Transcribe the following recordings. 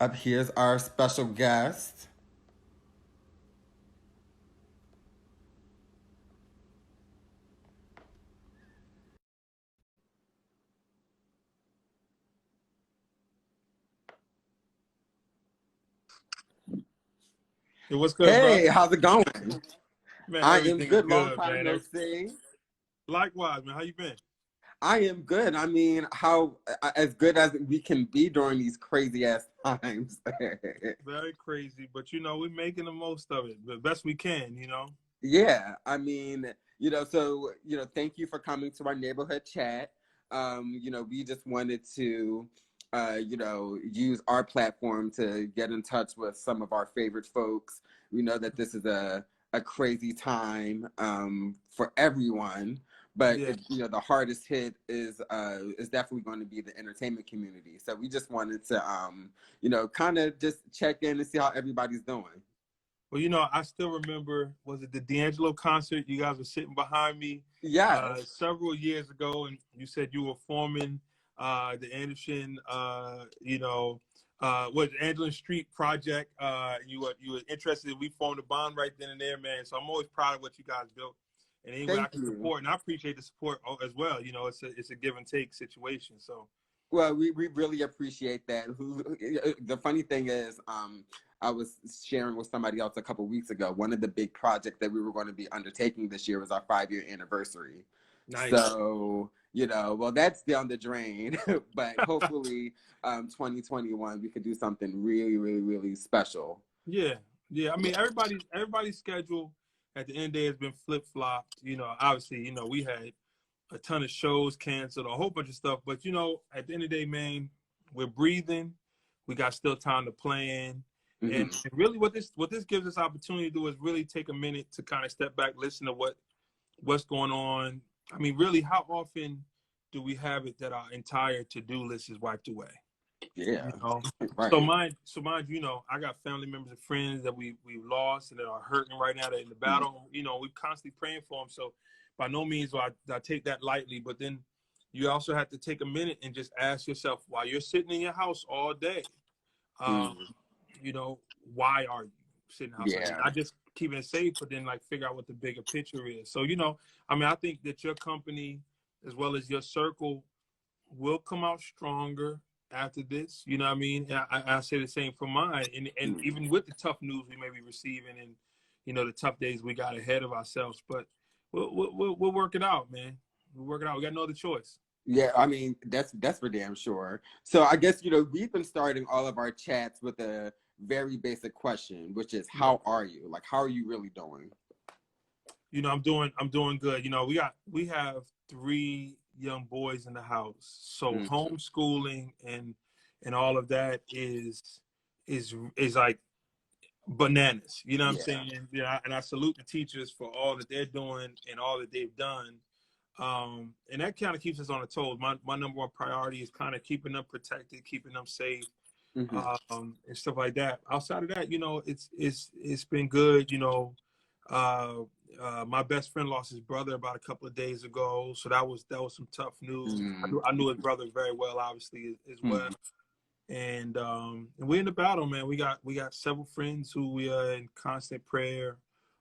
Up here's our special guest. Hey, what's good, Hey, brother? how's it going? Man, I am everything is good. Long good, time man. no see. Likewise, man. How you been? I am good. I mean, how as good as we can be during these crazy ass times. Very crazy, but we're making the most of it, the best we can. Yeah, I mean, thank you for coming to our neighborhood chat. We just wanted to, use our platform to get in touch with some of our favorite folks. We know that this is a crazy time for everyone, but Yeah. the hardest hit is definitely going to be the entertainment community. So we just wanted to, kind of just check in and see how everybody's doing. Well, I still remember, was it the D'Angelo concert? You guys were sitting behind me Yes. several years ago, and you said you were forming the Anderson, was Angelin Street project. You were interested. We formed a bond right then and there, man. So I'm always proud of what you guys built. And any way I Thank can you. support, and I appreciate the support as well. It's a give and take situation. So Well, we really appreciate that. The funny thing is, I was sharing with somebody else a couple weeks ago. One of the big projects that we were going to be undertaking this year was our 5-year anniversary. nice. So, well, that's down the drain. But hopefully, 2021, we could do something really, really, really special. Yeah, yeah. I mean, everybody's schedule at the end of the day has been flip flopped. Obviously, we had a ton of shows canceled, a whole bunch of stuff. But at the end of the day, man, we're breathing. We got still time to plan. And Hmm. really, what this gives us opportunity to do is really take a minute to kind of step back, listen to what's going on. I mean, really, how often do we have it that our entire to-do list is wiped away? Yeah, You know, so right. mind I got family members and friends that we lost and that are hurting right now. They're in the battle. We're constantly praying for them. So by no means do I take that lightly. But then you also have to take a minute and just ask yourself, while you're sitting in your house all day, um, Mm, why are you sitting in the house all day? yeah, Not just keeping it safe, but then like figure out what the bigger picture is. So I mean, I think that your company as well as your circle will come out stronger after this. You know what I mean? I say the same for mine. And mm, even with the tough news we may be receiving and, the tough days we got ahead of ourselves, but we'll work it out, man. We'll work it out. We got no other choice. yeah. I mean, that's for damn sure. So I guess we've been starting all of our chats with a very basic question, which is, Yeah. how are you? Like, how are you really doing? I'm doing good. We have 3 young boys in the house. So Mm, homeschooling and all of that is like bananas. You know what I'm yeah, saying? Yeah, and I salute the teachers for all that they're doing and all that they've done. And that kind of keeps us on the toes. My number one priority is kind of keeping them protected, keeping them safe, hmm, and stuff like that. Outside of that, it's been good. Uh, my best friend lost his brother about a couple of days ago, so that was some tough news. mm, I knew his brother very well, obviously as well. mm. And we're in the battle, man. We got several friends who we are in constant prayer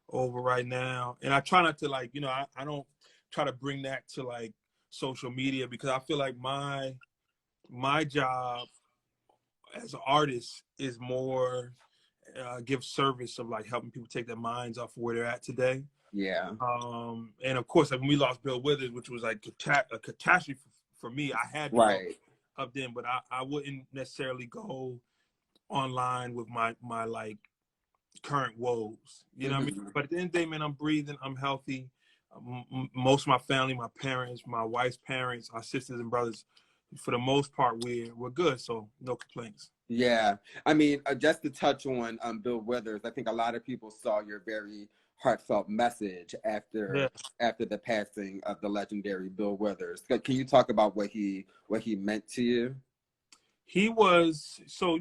over right now. And I try not to I don't try to bring that to like social media because I feel like my job as an artist is more give service of like helping people take their minds off of where they're at today. Yeah, And of course, like when we lost Bill Withers, which was like a catastrophe for me, I had to go right. up then, but I wouldn't necessarily go online with my like current woes. You know what I mean? Hmm. But at the end of the day, man, I'm breathing, I'm healthy. Most of my family, my parents, my wife's parents, our sisters and brothers, for the most part, we're good. So no complaints. Yeah, I mean, just to touch on Bill Withers, I think a lot of people saw your very heartfelt message Yeah. after the passing of the legendary Bill Withers. Can you talk about what he meant to you? He was so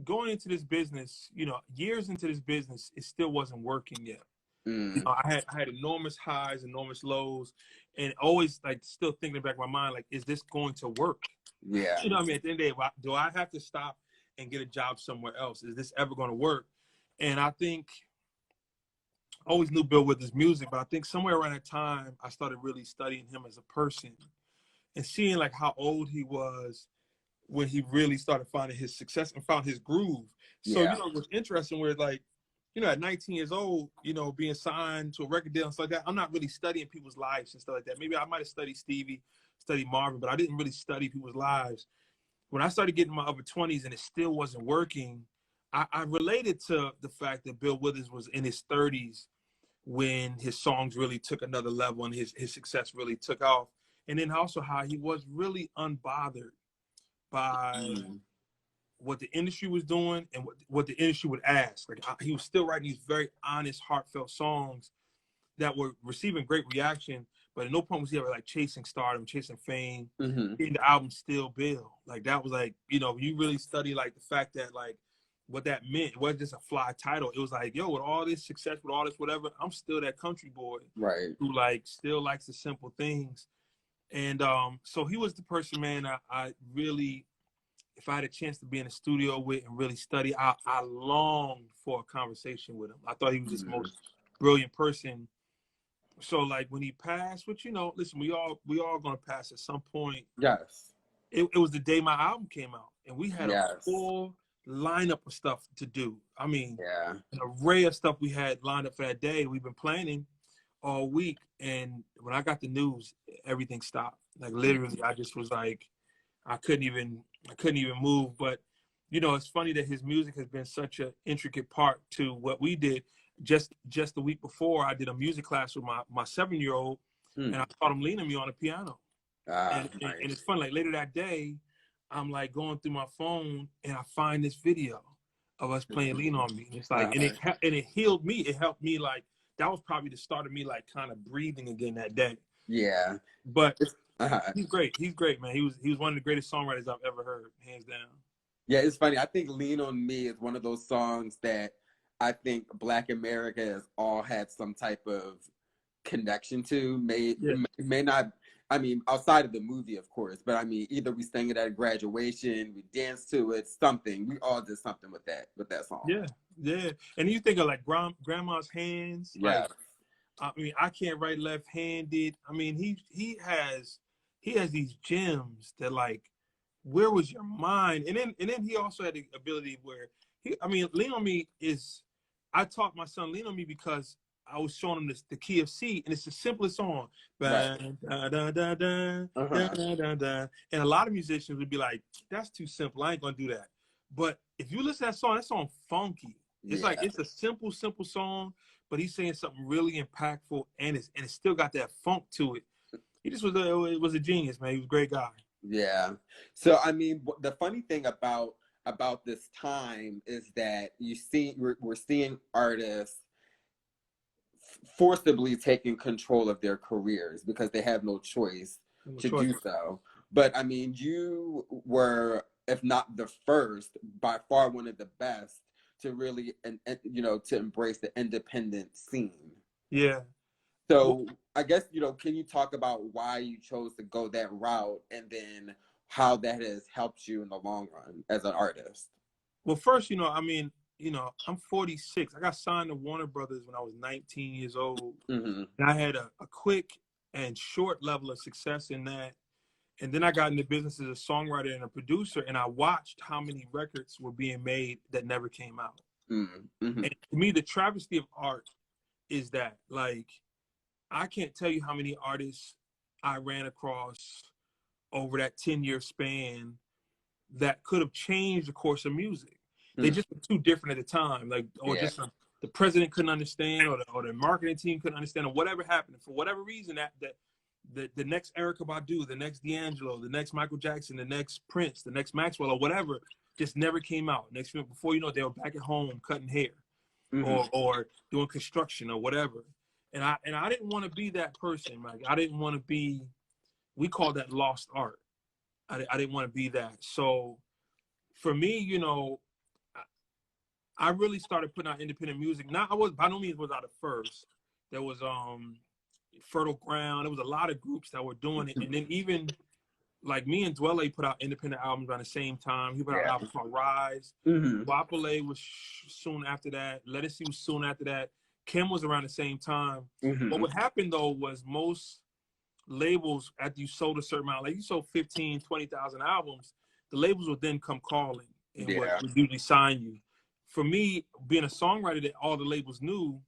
going into this business, years into this business, it still wasn't working yet. Mm, I had enormous highs, enormous lows, and always like still thinking back in my mind, like, is this going to work? yeah. You know what I mean? At the end of the day, do I have to stop and get a job somewhere else? Is this ever going to work? And I think I always knew Bill Withers' music, but I think somewhere around that time, I started really studying him as a person and seeing like how old he was when he really started finding his success and found his groove. So, Yeah. you know, it was interesting where like, you know, at 19 years old, you know, being signed to a record deal and stuff like that, I'm not really studying people's lives and stuff like that. Maybe I might have studied Stevie, studied Marvin, but I didn't really study people's lives. When I started getting my upper 20s and it still wasn't working, I related to the fact that Bill Withers was in his 30s when his songs really took another level and his success really took off. And then also how he was really unbothered by what the industry was doing and what the industry would ask. Like he was still writing these very honest, heartfelt songs that were receiving great reaction, but at no point was he ever like chasing stardom, chasing fame. Getting the album Still Bill. Like that was like, you know, you really study like the fact that like what that meant. It wasn't just a fly title. It was like, yo, with all this success, with all this whatever, I'm still that country boy who like still likes the simple things. And so he was the person, man, I really, if I had a chance to be in the studio with and really study, I longed for a conversation with him. I thought he was just the most brilliant person. So like when he passed, which, you know, listen, we all gonna pass at some point. Yes. It was the day my album came out, and we had a full lineup of stuff to do. I mean, an array of stuff we had lined up for that day. We've been planning all week, and when I got the news, everything stopped. Like literally, I just was like, I couldn't even move. But you know, it's funny that his music has been such an intricate part to what we did. Just the week before, I did a music class with my 7-year-old, and I taught him Lean on Me on the piano. And it's fun. Like later that day, I'm like going through my phone, and I find this video of us playing Lean on Me. And it's like, and it healed me. It helped me. Like that was probably the start of me like kind of breathing again that day. Yeah. But he's great. He's great, man. He was one of the greatest songwriters I've ever heard, hands down. Yeah, it's funny. I think Lean on Me is one of those songs that I think Black America has all had some type of connection to. May not, I mean, outside of the movie, of course, but I mean, either we sang it at graduation, we danced to it, something. We all did something with that song. Yeah. And you think of like Grandma's Hands. Yeah. Like, I mean, I Can't Write Left-Handed. I mean, he has these gems that like, where was your mind? And then he also had the ability where Lean on Me is, I taught my son Lean on Me because I was showing him the key of C, and it's the simplest song. And a lot of musicians would be like, that's too simple. I ain't gonna do that. But if you listen to that song funky. It's like it's a simple song, but he's saying something really impactful, and it's still got that funk to it. He just was a genius, man. He was a great guy. Yeah. So I mean, the funny thing about this time is that we're seeing artists forcibly taking control of their careers because they have no choice to do so. But I mean, you were, if not the first, by far one of the best to really, and you know, to embrace the independent scene. Yeah. So I guess, you know, can you talk about why you chose to go that route, and then how that has helped you in the long run as an artist? Well, first, you know, I mean, you know, I'm 46. I got signed to Warner Brothers when I was 19 years old. And I had a quick and short level of success in that. And then I got into business as a songwriter and a producer, and I watched how many records were being made that never came out. And to me, the travesty of art is that, like, I can't tell you how many artists I ran across over that 10-year span that could have changed the course of music. They just were too different at the time, like, or just the president couldn't understand, or the marketing team couldn't understand, or whatever happened. For whatever reason, that the next Erykah Badu, the next D'Angelo, the next Michael Jackson, the next Prince, the next Maxwell, or whatever, just never came out. Before you know it, they were back at home cutting hair, or doing construction or whatever. And I didn't want to be that person. Like, I didn't want to be. We call that lost art. I didn't want to be that. So for me, you know, I really started putting out independent music. By no means was I the first. There was Fertile Ground. There was a lot of groups that were doing it. And then even like me and Dwelle put out independent albums around the same time. He put out an album called Rise. Wapale was soon after that. Let It See was soon after that. Kim was around the same time. But what happened though was most labels, after you sold a certain amount, like you sold 15, 20,000 albums, the labels would then come calling and would usually sign you. For me, being a songwriter that all the labels knew,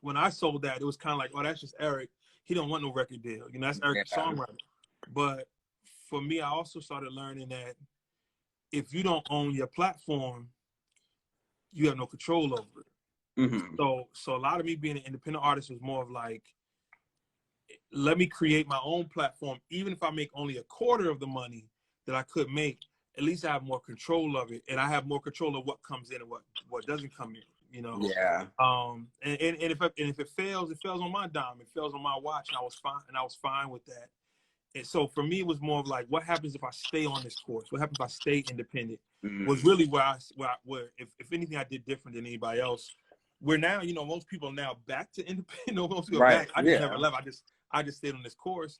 when I sold that, it was kind of like, oh, that's just Eric. He don't want no record deal. You know, that's Eric, the songwriter. But for me, I also started learning that if you don't own your platform, you have no control over it. So a lot of me being an independent artist was more of like, let me create my own platform. Even if I make only a quarter of the money that I could make, at least I have more control of it, and I have more control of what comes in and what doesn't come in. You know. And if it fails on my dime. It fails on my watch, and I was fine with that. And so for me, it was more of like, what happens if I stay on this course? What happens if I stay independent? Was really where if anything I did different than anybody else. Where now, you know, most people are now back to independent. Most people back. I just never left. I just stayed on this course,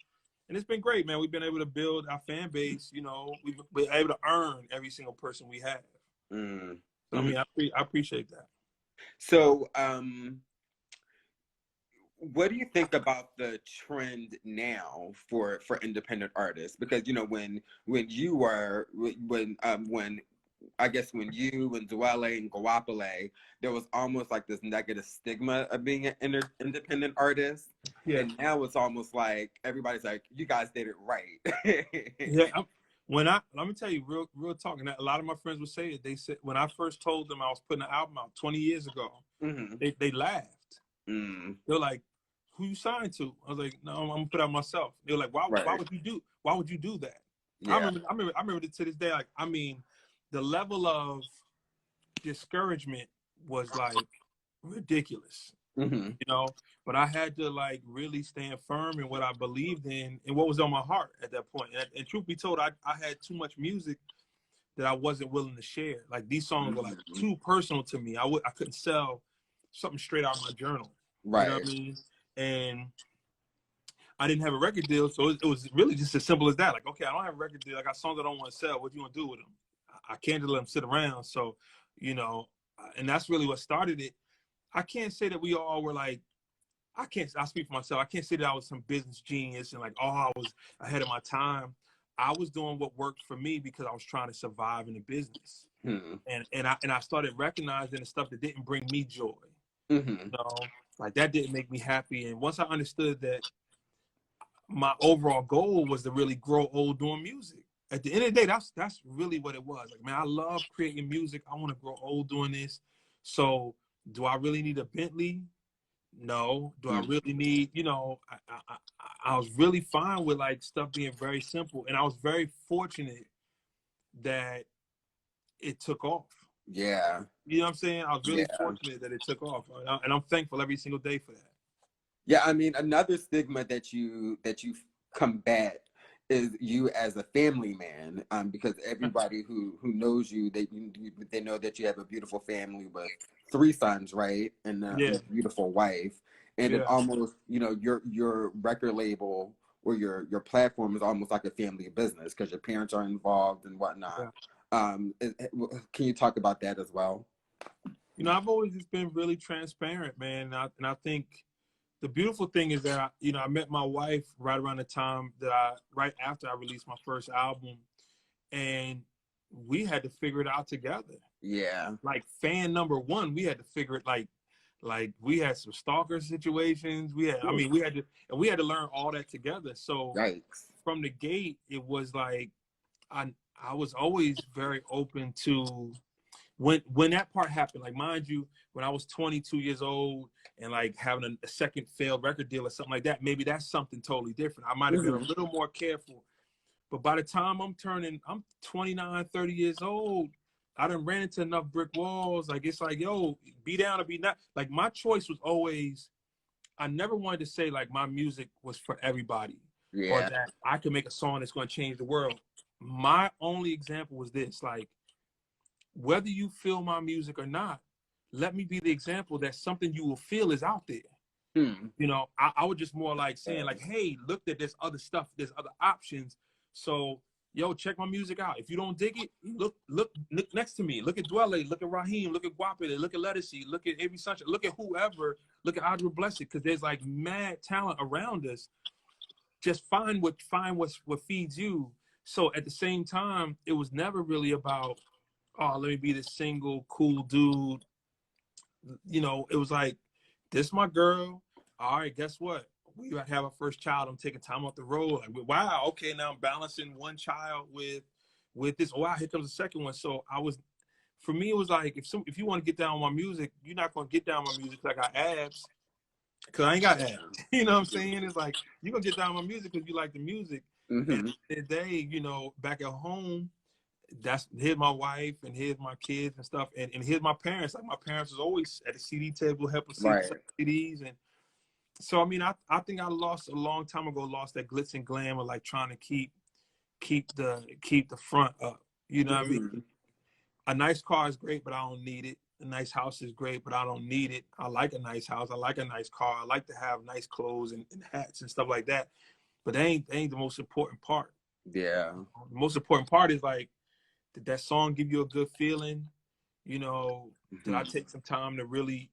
and it's been great, man. We've been able to build our fan base. You know, we've been able to earn every single person we have. So, I mean, I appreciate that. So, what do you think about the trend now for independent artists? Because, you know, when I guess when you and Dwelle and Guapale, there was almost like this negative stigma of being an independent artist. And now it's almost like everybody's like, you guys did it right. Let me tell you, real talking. A lot of my friends would say it. They said when I first told them I was putting an album out 20 years ago, they laughed. They're like, "Who you signed to?" I was like, "No, I'm gonna put out myself." They're like, "Why would you do that?" I remember to this day. Like, I mean, the level of discouragement was like ridiculous. You know, but I had to like really stand firm in what I believed in and what was on my heart at that point. And truth be told, I had too much music that I wasn't willing to share. Like these songs were like too personal to me. I couldn't sell something straight out of my journal. You know what I mean? And I didn't have a record deal, so it was really just as simple as that. Like, okay, I don't have a record deal. I got songs I don't want to sell. What do you want to do with them? I can't just let them sit around. So, you know, and that's really what started it. I can't say that we all were like, I speak for myself. I can't say that I was some business genius and like, oh, I was ahead of my time. I was doing what worked for me because I was trying to survive in the business. And I started recognizing the stuff that didn't bring me joy. You know, like that didn't make me happy. And once I understood that my overall goal was to really grow old doing music. At the end of the day, that's really what it was. Like, man, I love creating music. I want to grow old doing this. So do I really need a Bentley? No. Do I really need, you know, I was really fine with like stuff being very simple. And I was very fortunate that it took off. Yeah. You know what I'm saying? I was really fortunate that it took off. And I'm thankful every single day for that. Yeah, I mean, another stigma that you combat is you as a family man, because everybody who knows you, they know that you have a beautiful family with 3 sons, right, and a beautiful wife, and it almost, you know, your record label or your platform is almost like a family business because your parents are involved and whatnot. Can you talk about that as well? You know, I've always just been really transparent, man, and I think the beautiful thing is that I met my wife right around the time that right after I released my first album, and we had to figure it out together. Yeah. Like fan number 1, we had to figure it like we had some stalker situations. We had to learn all that together. So from the gate, it was like I was always very open to when that part happened. Like, mind you, when I was 22 years old and like having a second failed record deal or something like that, maybe that's something totally different. I might have been a little more careful. But by the time I'm 29, 30 years old, I done ran into enough brick walls. Like, it's like, yo, be down or be not. Like, my choice was always, I never wanted to say like my music was for everybody or that I could make a song that's going to change the world. My only example was this, like, whether you feel my music or not, let me be the example that something you will feel is out there. You know, I would just more like saying like, hey, look, that there's other stuff, there's other options. So, yo, check my music out. If you don't dig it, look next to me. Look at Dwelle, look at Raheem, look at Guapele, look at Lettucey, look at Avery Sunshine, look at whoever, look at Audra Blessed, because there's like mad talent around us. Just find what feeds you. So at the same time, it was never really about, oh, let me be this single cool dude. You know, it was like, this my girl. All right, guess what? We got to have our first child. I'm taking time off the road. Like, wow, okay, now I'm balancing one child with this. Wow, here comes the second one. So for me, it was like, if you want to get down on my music, you're not going to get down on my music because I got abs. Because I ain't got abs. You know what I'm saying? It's like, you're going to get down on my music because you like the music. Mm-hmm. And at the end of the day, you know, back at home, here's my wife and here's my kids and stuff. And here's my parents. Like, my parents was always at the CD table helping Right. CDs. And so, I mean, I think I lost a long time ago, lost that glitz and glam of like trying to keep the front up. You know what I mean? A nice car is great, but I don't need it. A nice house is great, but I don't need it. I like a nice house. I like a nice car. I like to have nice clothes and hats and stuff like that. But they ain't the most important part. Yeah. The most important part is like, did that song give you a good feeling? You know, did I take some time to really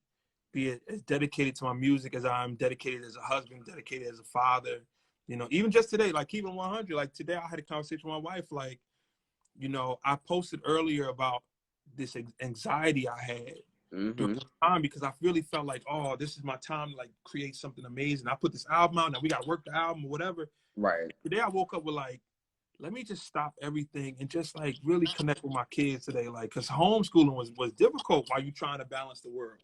be as dedicated to my music as I'm dedicated as a husband, dedicated as a father? You know, even just today, like keeping 100, like today I had a conversation with my wife, like, you know, I posted earlier about this anxiety I had during the time because I really felt like, oh, this is my time to like create something amazing. I put this album out, now we got to work the album or whatever. Right. Today I woke up with like, let me just stop everything and just like really connect with my kids today. Like, cause homeschooling was difficult while you trying to balance the world.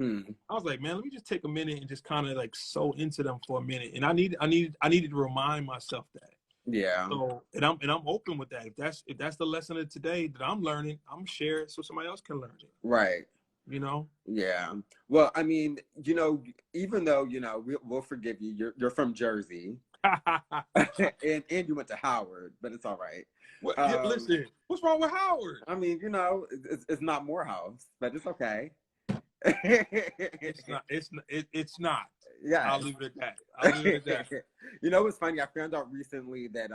I was like, man, let me just take a minute and just kind of like sow into them for a minute. And I needed to remind myself that. Yeah. So, and I'm open with that. If that's the lesson of today that I'm learning, I'm share it so somebody else can learn it. Right. You know? Yeah. Well, I mean, you know, even though, you know, we'll forgive you. You're from Jersey. and you went to Howard, but it's all right. Listen, what's wrong with Howard? I mean, you know, it's not Morehouse, but it's okay. It's not. Yeah, I'll leave it at that. You know, it's funny. I found out recently that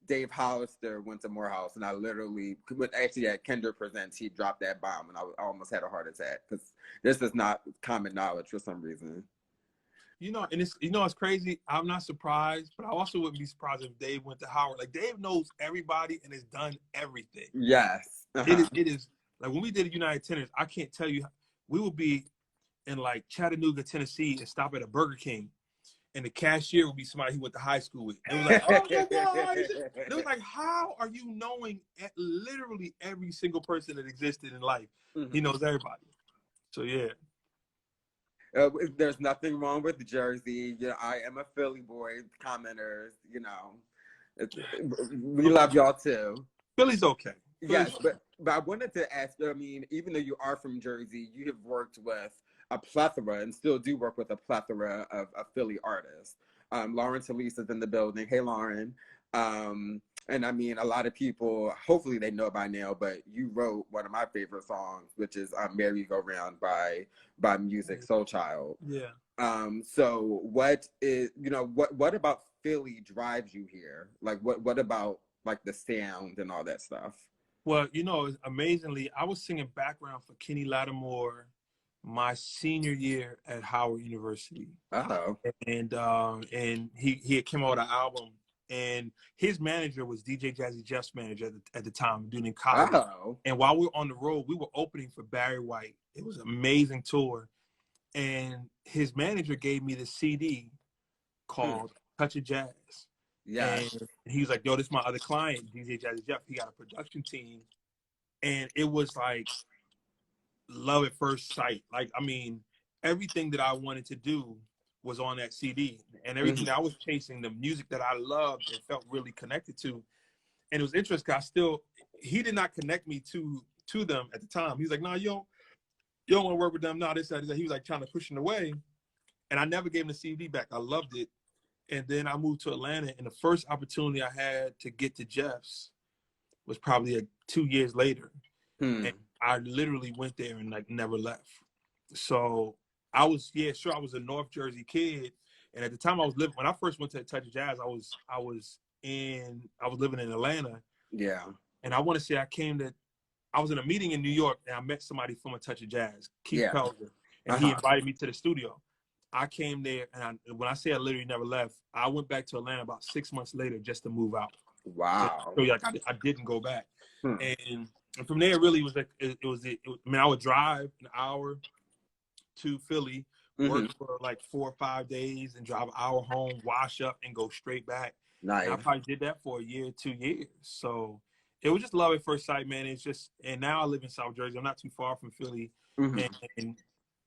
Dave Hollister went to Morehouse, and I literally, actually at Kinder Presents, he dropped that bomb, and I almost had a heart attack because this is not common knowledge for some reason. You know, and it's crazy. I'm not surprised, but I also wouldn't be surprised if Dave went to Howard. Like, Dave knows everybody and has done everything. Yes. It is like when we did United Tenors, I can't tell you, we would be in like Chattanooga, Tennessee, and stop at a Burger King, and the cashier would be somebody he went to high school with. It was like, oh my God. It was like, how are you knowing literally every single person that existed in life? He knows everybody. So yeah. There's nothing wrong with Jersey. You know, I am a Philly boy. Commenters, you know, we love y'all too. Philly's okay. Yes, but I wanted to ask. I mean, even though you are from Jersey, you have worked with a plethora and still do work with a plethora of Philly artists. Lauren Talise is in the building. Hey, Lauren. And I mean, a lot of people, hopefully they know by now, but you wrote one of my favorite songs, which is Merry Go Round by Music Soul Child. Yeah. So what is, you know, what about Philly drives you here? Like, what about like the sound and all that stuff? Well, you know, amazingly, I was singing background for Kenny Lattimore my senior year at Howard University. Oh. And he had came out with an album, and his manager was DJ Jazzy Jeff's manager at the time, doing in college. Oh. And while we were on the road, we were opening for Barry White. It was an amazing tour. And his manager gave me the CD called Touch of Jazz. Yeah. And he was like, yo, this is my other client, DJ Jazzy Jeff. He got a production team. And it was like love at first sight. Like, I mean, everything that I wanted to do was on that CD. And everything that I was chasing, the music that I loved and felt really connected to. And it was interesting because he did not connect me to them at the time. He was like, no, you don't want to work with them. No, this, that. He was like trying to push it away. And I never gave him the CD back. I loved it. And then I moved to Atlanta, and the first opportunity I had to get to Jeff's was probably 2 years later. And I literally went there and like never left. So I was a North Jersey kid. And at the time I was living, when I first went to Touch of Jazz, I was I was living in Atlanta. Yeah. And I want to say I was in a meeting in New York, and I met somebody from A Touch of Jazz, Keith Yeah. Pelzer, and he invited me to the studio. I came there, and when I say I literally never left, I went back to Atlanta about 6 months later just to move out. Wow. So like I didn't go back. Hmm. And from there, it really was like, I mean, I would drive an hour to Philly, work for like 4 or 5 days, and drive an hour home, wash up, and go straight back. Nice. And I probably did that for a year, 2 years. So it was just love at first sight, man. It's just, and now I live in South Jersey. I'm not too far from Philly. And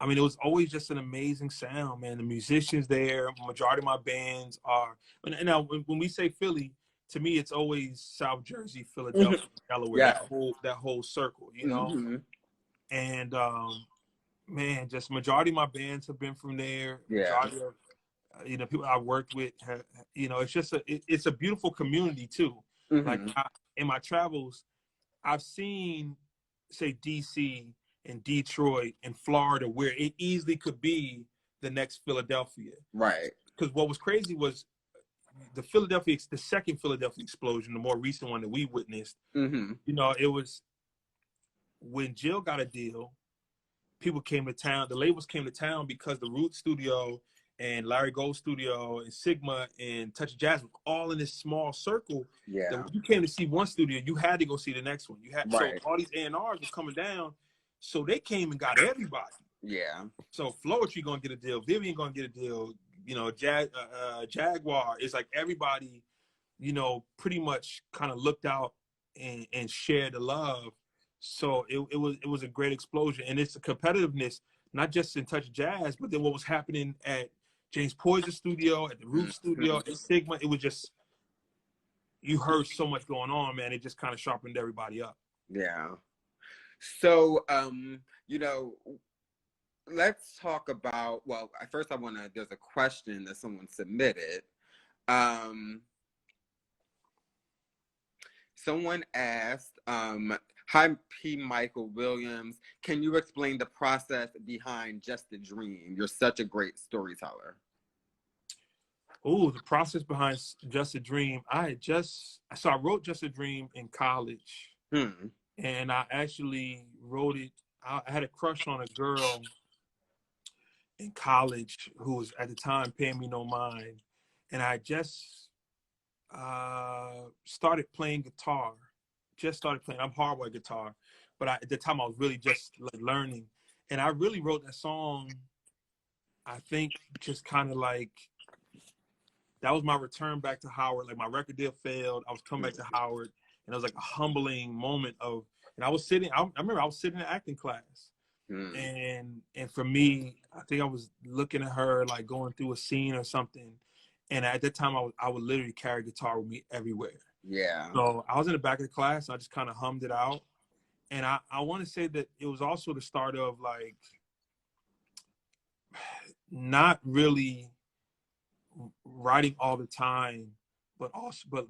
I mean, it was always just an amazing sound, man. The musicians there, majority of my bands are, and now when we say Philly, to me, it's always South Jersey, Philadelphia, Delaware, that whole circle, you know? And, man, just majority of my bands have been from there. Majority of, you know, people I worked with, you know, it's just it's a beautiful community too. Like in my travels, I've seen, say, DC and Detroit and Florida, where it easily could be the next Philadelphia. Right. Because what was crazy was the second Philadelphia explosion, the more recent one that we witnessed. You know, it was when Jill got a deal. People came to town. The labels came to town because the Root Studio and Larry Gold Studio and Sigma and Touch of Jazz were all in this small circle. Yeah. That when you came to see one studio, you had to go see the next one. You had so all these A&Rs were coming down, so they came and got everybody. Yeah. So Floetry gonna get a deal. Vivian gonna get a deal. You know, Jaguar. It's like everybody, you know, pretty much kind of looked out and shared the love. So it was a great explosion, and it's a competitiveness, not just in Touch Jazz, but then what was happening at James Poyser's studio, at the Root Studio, at Sigma. It was just, you heard so much going on, man. It just kind of sharpened everybody up. Yeah. So, you know, let's talk about, well, first there's a question that someone submitted. Someone asked, hi, P. Michael Williams, can you explain the process behind Just a Dream? You're such a great storyteller. Oh, the process behind Just a Dream. I wrote Just a Dream in college. And I actually wrote it. I had a crush on a girl in college who was at the time paying me no mind. And I just started playing guitar. I'm horrible at guitar, but at the time I was really just like learning. And I really wrote that song, I think, just kind of like, that was my return back to Howard. Like, my record deal failed. I was coming back to Howard, and it was like a humbling moment of, and I remember I was sitting in acting class. And for me, I think I was looking at her, like going through a scene or something. And at that time, I would literally carry guitar with me everywhere. Yeah. So I was in the back of the class, and I just kind of hummed it out. And I want to say that it was also the start of, like, not really writing all the time, but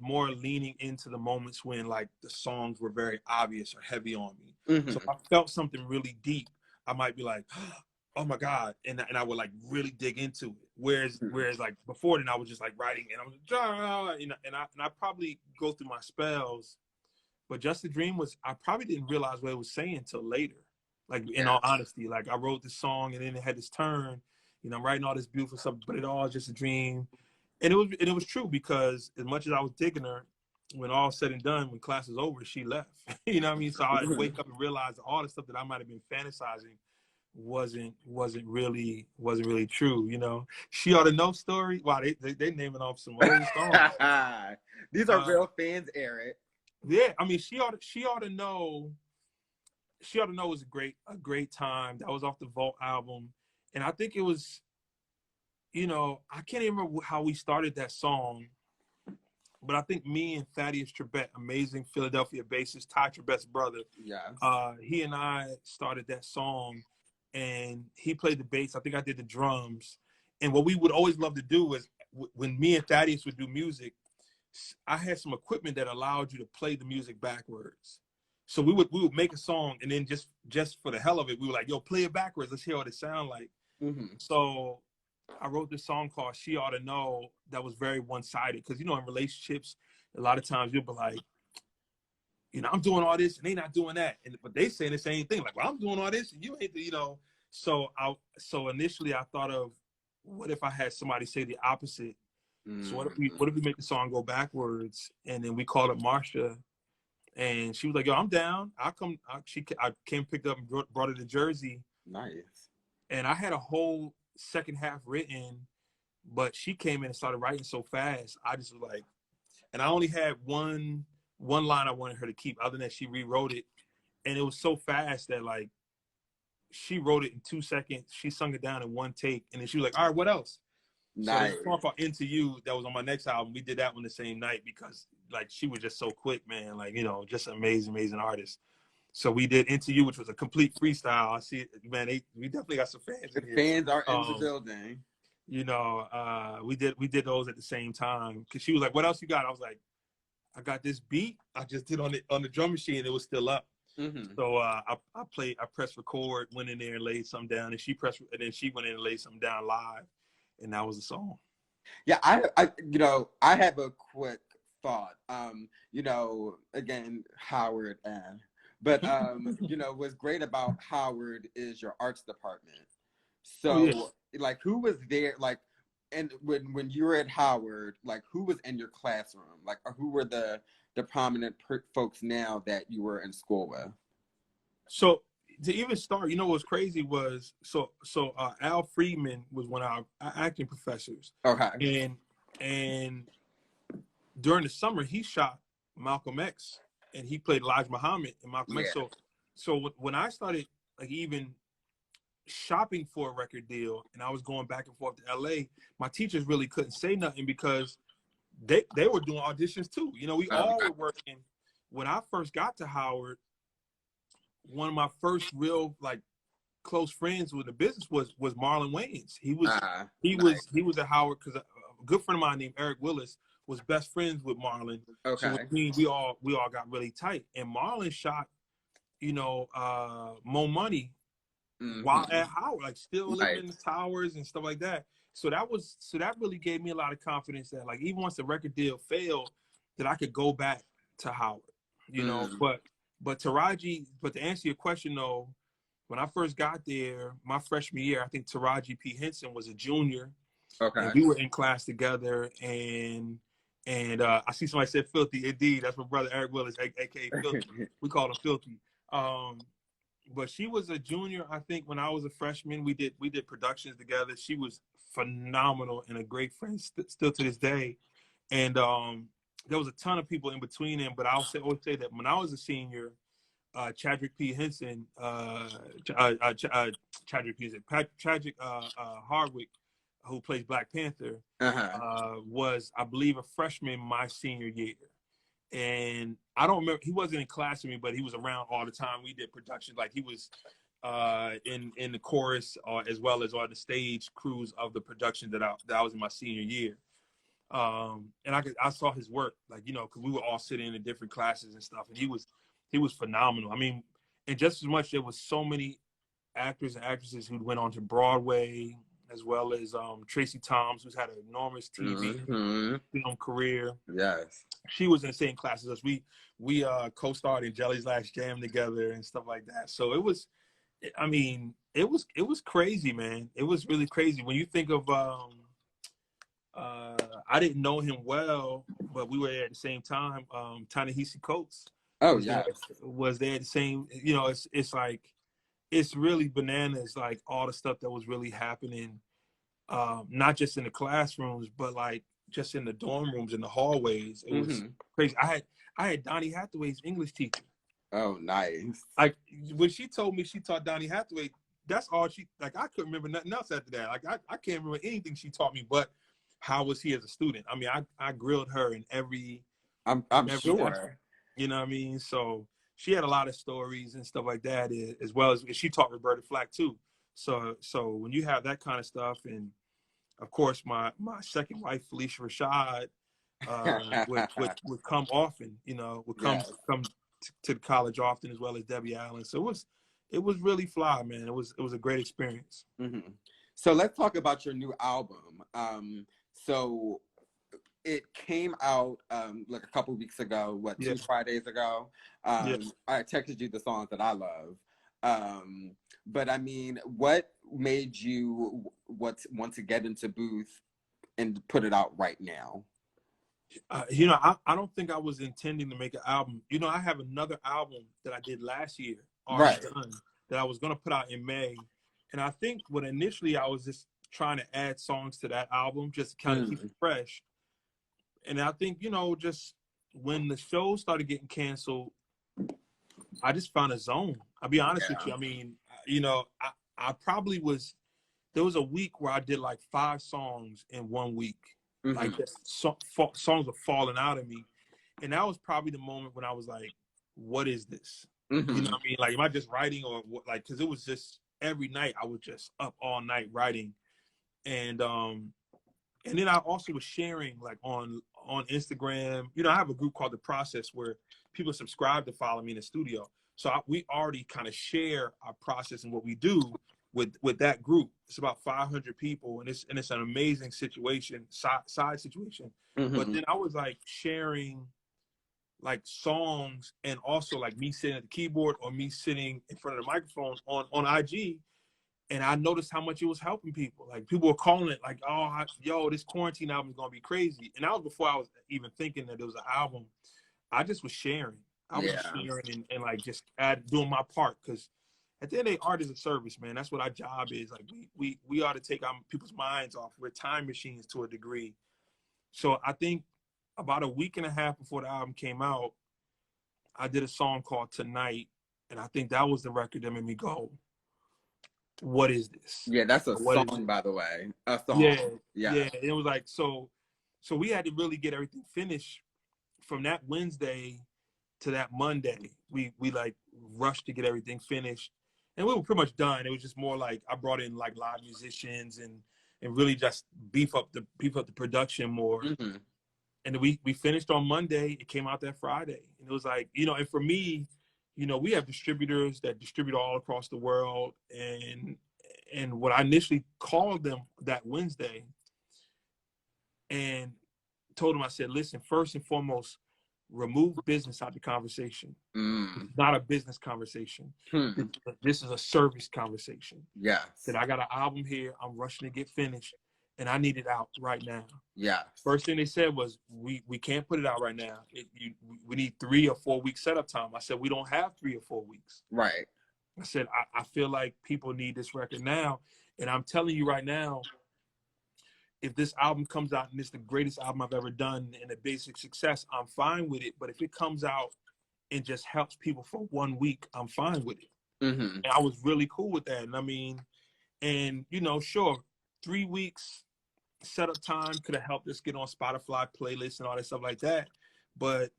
more leaning into the moments when, like, the songs were very obvious or heavy on me. So if I felt something really deep, I might be like, oh my God. And I would like really dig into it. Whereas like before then I was just like writing and I was like, and I probably go through my spells, but Just a Dream I probably didn't realize what it was saying until later. Like, in all honesty, like, I wrote this song and then it had this turn, you know, I'm writing all this beautiful stuff, but it all just a dream. And it was true, because as much as I was digging her, when all said and done, when class was over, she left. You know what I mean? So I wake up and realize that all the stuff that I might have been fantasizing wasn't really true. You know, She Ought to Know story. Wow, they naming off some old songs. These are real fans, Eric. Yeah, I mean, She Ought to Know. She Ought to Know was a great time. That was off the Vault album, and I think it was, you know, I can't even remember how we started that song, but I think me and Thaddeus Trebet, amazing Philadelphia bassist, Ty Trebet's brother, he and I started that song, and he played the bass. I think I did the drums. And what we would always love to do is, when me and Thaddeus would do music, I had some equipment that allowed you to play the music backwards. So we would make a song, and then just for the hell of it, we were like, yo, play it backwards. Let's hear what it sound like. So I wrote this song called She Ought to Know that was very one-sided, because, you know, in relationships, a lot of times you'll be like, I'm doing all this and they not doing that, but they saying the same thing. Like, well, I'm doing all this and you ain't, So initially I thought of, what if I had somebody say the opposite? So what if we make the song go backwards? And then we called up Marsha, and she was like, "Yo, I'm down. I'll come." I came, picked up, and brought her to Jersey. Nice. And I had a whole second half written, but she came in and started writing so fast. I just was like, and I only had one line I wanted her to keep. Other than that, she rewrote it, and it was so fast that like she wrote it in 2 seconds. She sung it down in one take, and then she was like, "All right, what else?" Nice. So the song called Into You, that was on my next album, we did that one the same night because like she was just so quick, man. Like, just an amazing artist. So we did Into You, which was a complete freestyle. I see it, man. We definitely got some fans in here. Fans are in the building. We did those at the same time because she was like, "What else you got?" I was like, "I got this beat. I just did on the drum machine. It was still up." So I pressed record, went in there and laid something down, and and then she went in and laid something down live, and that was the song. Yeah, I have a quick thought. Again, Howard, but what's great about Howard is your arts department. So, like, who was there? Like, and when you were at Howard, like, who was in your classroom? Like, or who were the prominent folks now that you were in school with? So to even start, what's crazy was Al Friedman was one of our acting professors. Okay. And during the summer he shot Malcolm X, and he played Elijah Muhammad in Malcolm X. So when I started like even shopping for a record deal and I was going back and forth to LA, my teachers really couldn't say nothing because they were doing auditions too. We all were working. When I first got to Howard, one of my first real like close friends with the business was Marlon Wayans. He was at Howard because a good friend of mine named Eric Willis was best friends with Marlon. Okay. So we all got really tight. And Marlon shot, Mo Money while at Howard, like still living in the towers and stuff like that. So that really gave me a lot of confidence that like even once the record deal failed, that I could go back to Howard, But Taraji, to answer your question though, when I first got there, my freshman year, I think Taraji P. Henson was a junior. Okay. And we were in class together, and I see somebody said Filthy. Indeed, that's my brother Eric Willis, aka Filthy. We call him Filthy. But she was a junior, I think, when I was a freshman. We did productions together. She was phenomenal and a great friend still to this day. And there was a ton of people in between them, but always say that when I was a senior, Chadwick P. Henson, Chadwick Hardwick, who plays Black Panther, was, I believe, a freshman my senior year. And I don't remember, he wasn't in class with me, but he was around all the time. We did production, like he was in the chorus as well as on the stage crews of the production that I was in my senior year. And I saw his work, like, because we were all sitting in different classes and stuff, and he was phenomenal. I mean, and just as much, there was so many actors and actresses who went on to Broadway, as well as Tracy Toms, who's had an enormous TV film career. Yes. She was in the same class as us. We co-starred in Jelly's Last Jam together and stuff like that. So it was crazy, man. It was really crazy. When you think of, I didn't know him well, but we were there at the same time. Ta-Nehisi Coates. Was there at the same, it's like, it's really bananas, like all the stuff that was really happening, not just in the classrooms, but like just in the dorm rooms, in the hallways. It was crazy. I had Donnie Hathaway's English teacher. Oh, nice. Like when she told me she taught Donnie Hathaway, that's all she, like I couldn't remember nothing else after that. Like I can't remember anything she taught me, but how was he as a student? I mean, I grilled her in every I'm sure. Aspect, you know what I mean? So she had a lot of stories and stuff like that, as well as she taught Roberta Flack too. So when you have that kind of stuff, and of course my second wife Felicia Rashad would come often, would come to the college often, as well as Debbie Allen. So it was really fly, man. It was a great experience. So let's talk about your new album. So it came out like a couple weeks ago, what, Yeah. 2 Fridays ago. Yeah. I texted you the songs that I love. But I mean, what made you want to get into Booth and put it out right now? You know, I don't think I was intending to make an album. You know, I have another album that I did last year, already Right. done, that I was going to put out in May. And I think when initially I was just trying to add songs to that album, just to kind of keep it fresh. And I think, you know, just when the show started getting canceled, I just found a zone. I'll be honest with you. I mean, you know, I probably was, there was a week where I did like 5 songs in 1 week. Like songs were falling out of me. And that was probably the moment when I was like, what is this? You know what I mean? Like, am I just writing or what? Like, cause it was just every night I was just up all night writing. And then I also was sharing like on Instagram. You know, I have a group called The Process where people subscribe to follow me in the studio. So we already kind of share our process and what we do with that group. It's about 500 people, and it's an amazing situation, side situation. But then I was like sharing like songs and also like me sitting at the keyboard or me sitting in front of the microphone on IG. And I noticed how much it was helping people. Like people were calling it like, oh, yo, this quarantine album is going to be crazy. And that was before I was even thinking that it was an album. I just was sharing. I was just sharing and like just doing my part. Because at the end of the day, art is a service, man. That's what our job is. Like we ought to take our people's minds off. We're time machines to a degree. So I think about a week and a half before the album came out, I did a song called Tonight. And I think that was the record that made me go, what is this? Yeah, that's a What is song, it? by the way. A song. Yeah. It was like, so we had to really get everything finished from that Wednesday to that Monday. We like rushed to get everything finished, and we were pretty much done. It was just more like I brought in like live musicians and really just beef up the production more. And we finished on Monday. It came out that Friday, and it was like, you know, and for me, you know, we have distributors that distribute all across the world, and what I initially called them that Wednesday and told them, I said, listen, first and foremost, remove business out of the conversation. It's not a business conversation. This is a service conversation. Yes. That I got an album here, I'm rushing to get finished, and I need it out right now. Yeah. First thing they said was, we can't put it out right now. We need 3 or 4 weeks setup time. I said, we don't have 3 or 4 weeks. Right. I said, I feel like people need this record now. And I'm telling you right now, if this album comes out and it's the greatest album I've ever done and a basic success, I'm fine with it. But if it comes out and just helps people for 1 week, I'm fine with it. And I was really cool with that. And I mean, and you know, sure, 3 weeks setup time could have helped us get on Spotify playlists and all that stuff like that. But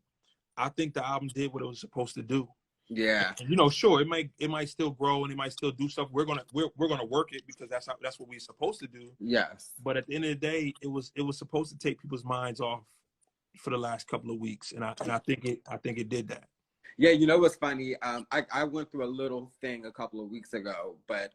I think the album did what it was supposed to do. Yeah. And, you know, sure, it might still grow and it might still do stuff. We're gonna work it because that's what we're supposed to do. Yes. But at the end of the day, it was supposed to take people's minds off for the last couple of weeks, and I think it did that. Yeah, you know what's funny? I went through a little thing a couple of weeks ago, but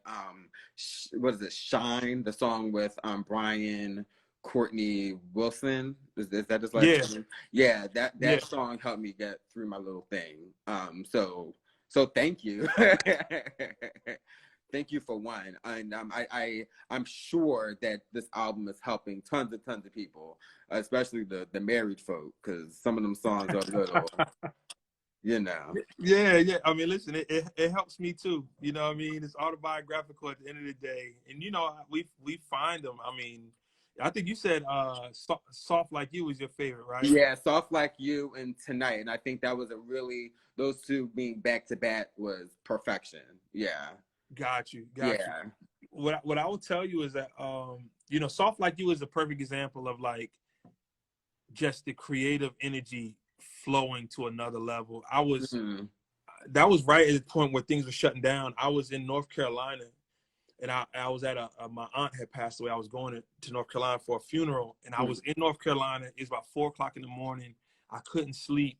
what is it? Shine, the song with Brian Courtney Wilson. Is that his last name? Yeah, that song helped me get through my little thing. So thank you. Thank you for one. And I'm sure that this album is helping tons of people, especially the married folk, because some of them songs are a little you know. Yeah. I mean, listen, it helps me too. You know what I mean? It's autobiographical at the end of the day. And, you know, we find them. I mean, I think you said Soft Like You was your favorite, right? Yeah, Soft Like You and Tonight. And I think that was those two being back to back was perfection. Yeah. Got you. What I will tell you is that, you know, Soft Like You is a perfect example of like just the creative energy flowing to another level. That was right at the point where things were shutting down. I was in North Carolina, and I was at my aunt had passed away. I was going to North Carolina for a funeral, and I was in North Carolina. It was about 4 o'clock in the morning. I couldn't sleep,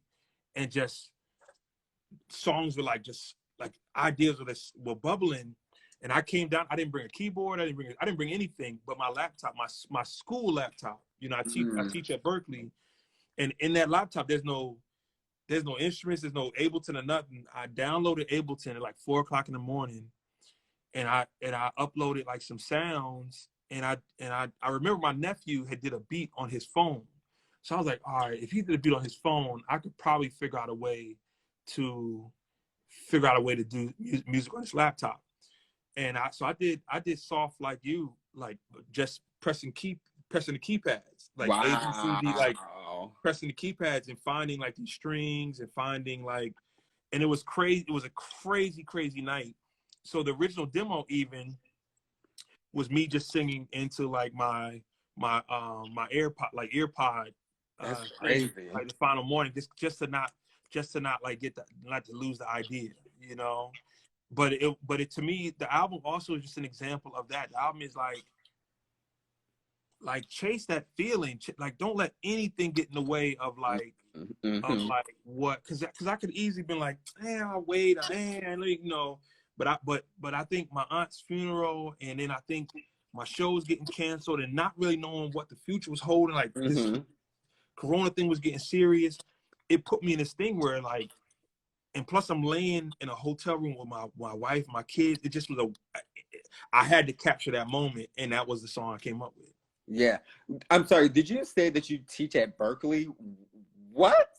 and just songs were like ideas were bubbling. And I came down. I didn't bring a keyboard. I didn't bring anything but my laptop, my school laptop. You know, I teach at Berkeley, and in that laptop, there's no instruments, there's no Ableton or nothing. I downloaded Ableton at like 4:00 in the morning, and I uploaded like some sounds, and I remember my nephew had did a beat on his phone, so I was like, all right, if he did a beat on his phone, I could probably figure out a way to do music on his laptop. And I did soft like you, like just pressing the keypads, like A B C D, like pressing the keypads and finding like these strings and finding like, and it was crazy. It was a crazy night. So the original demo even was me just singing into like my earpod. That's crazy. Like the final morning, just to not like not to lose the idea, you know. But it to me, the album also is just an example of that. The album is like chase that feeling, like don't let anything get in the way of like what, because I could easily been like, I'll wait, you know. But I think my aunt's funeral, and then I think my show was getting canceled, and not really knowing what the future was holding, like this Corona thing was getting serious. It put me in this thing where like, and plus I'm laying in a hotel room with my wife, my kids. It just was I had to capture that moment, and that was the song I came up with. Yeah. I'm sorry, did you say that you teach at Berkeley? What?